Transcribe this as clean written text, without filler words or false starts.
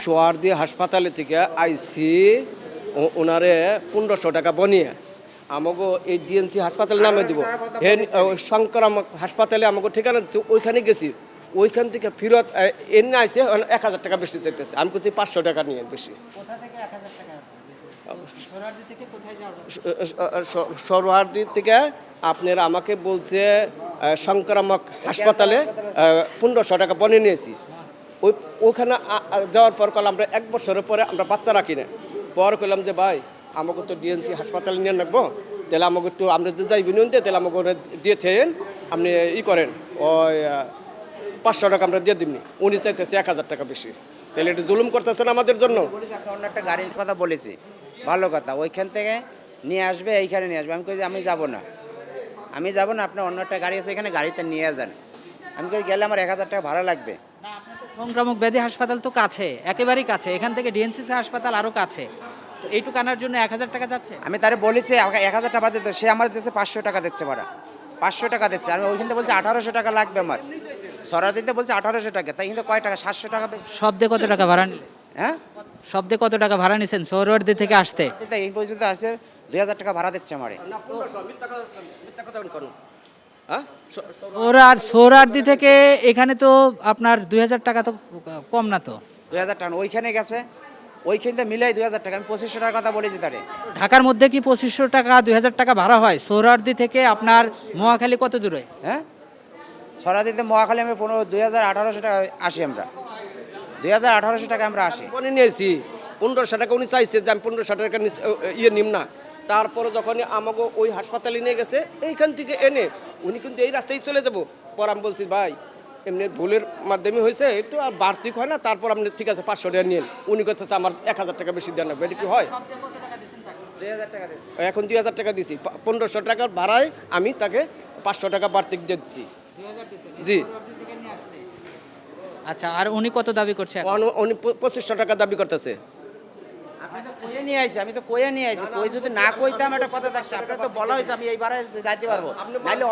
সোয়ারদি হাসপাতালে থেকে আইসি ওনারে 1500 টাকা বনিয়ে আমাকে এই ডিএনসি হাসপাতালে নামে দিব। সংক্রামক হাসপাতালে আমাকে ঠিকানা দিচ্ছে, ওইখানে গেছি। ওইখান থেকে ফিরত এনে আইসে 1000 টাকা বেশি চাইতেছে। আমি বলছি 500 টাকা নিয়ে বেশি। সরোয়ারদি থেকে আপনার আমাকে বলছে সংক্রামক হাসপাতালে 1500 টাকা বনিয়ে নিয়েছি। ওখানে যাওয়ার পর করলাম আমরা 1 বছরের পরে আমরা বাচ্চা রাখি না। পর করলাম যে ভাই আমাকে তো ডিএনসি হাসপাতালে নিয়ে রাখবো, তাহলে আমাকে একটু আমরা যে যাইবি নিতে, তাহলে আমাকে দিয়ে থেন আপনি করেন ওই 500 টাকা আমরা দিয়ে দিবনি। উনি চাইতেছে 1000 টাকা বেশি। তাহলে এটা জুলুম করতেছেন আমাদের জন্য। অন্য একটা গাড়ির কথা বলেছি, ভালো কথা, ওইখান থেকে নিয়ে আসবে, এইখানে নিয়ে আসবে। আমি কই আমি যাব না, আপনার অন্য একটা গাড়ি আছে এখানে, গাড়িতে নিয়ে যান। আমি কই গেলে আমার 1000 টাকা ভাড়া লাগবে। সংক্রামক ব্যাধি হাসপাতাল তো কাছে, একেবারেই কাছে, এখান থেকে ডিএনসিসি হাসপাতাল আরও কাছে। তো এইটুকু আনার জন্য 1000 টাকা যাচ্ছে। আমি তারে বলেছি 1000 টাকা দিতে, সে আমার দিচ্ছে 500 টাকা দিচ্ছে ভাড়া, 500 টাকা দিচ্ছে। আমি ওইখান থেকে বলছি 1800 টাকা লাগবে আমার, সরাদিতে বলছে 1800 টাকা, তাই কিন্তু কয় টাকা, 700 টাকা। শব্দে কত টাকা ভাড়া নিলেন? হ্যাঁ, শব্দে কত টাকা ভাড়া নিছেন সোহরাওয়ার্দী থেকে আসতে? এই পর্যন্ত আসছে 2000 টাকা ভাড়া দিচ্ছে আমারে। সোহরাওয়ার্দী থেকে এখানে তো আপনার 2000 টাকা তো কম না তো? 2000 টাকা ওইখানে গেছে, ওইখানটা মিলাই 2000 টাকা। আমি 2500 টাকার কথা বলেছি তারে। ঢাকার মধ্যে কি 2500 টাকা 2000 টাকা ভাড়া হয়? সোহরাওয়ার্দী থেকে আপনার মহাখালী কত দূরে? হ্যাঁ, সরাদিতে মহাখালী আমি 2800 টাকা আসি, আমরা 2800 টাকা আমরা আসি। বনে নিয়েছি 1500 টাকা। উনি চাইছে যে আমি 1500 টাকা নিম না। তারপরে যখন আমাকে ওই হাসপাতালে নিয়ে গেছে, এইখান থেকে এনে উনি কিন্তু এই রাস্তায় চলে যাবো। পর আমি বলছি ভাই এমনি ভুলের মাধ্যমে হয়েছে, একটু আর বাড়তি হয় না, তারপর আপনি ঠিক আছে 500 টাকা নিন। উনি করতেছে আমার 1000 টাকা বেশি দেন লাগবে। এটা কি হয়? 2000 টাকা দিচ্ছি। এখন 2000 টাকা দিছি। 1500 টাকার ভাড়ায় আমি তাকে 500 টাকা বাড়তি দিচ্ছি। জি। আচ্ছা, আর উনি কত দাবি করছে? উনি 2500 টাকা দাবি করতেছে। আমি তো কইয়ে নিয়ে আইছি, কই যদি না কইতাম একটা কথা থাকছে, আপনার তো বলা হয়েছে আমি এইবারে যাইতে পারবো, নাহলে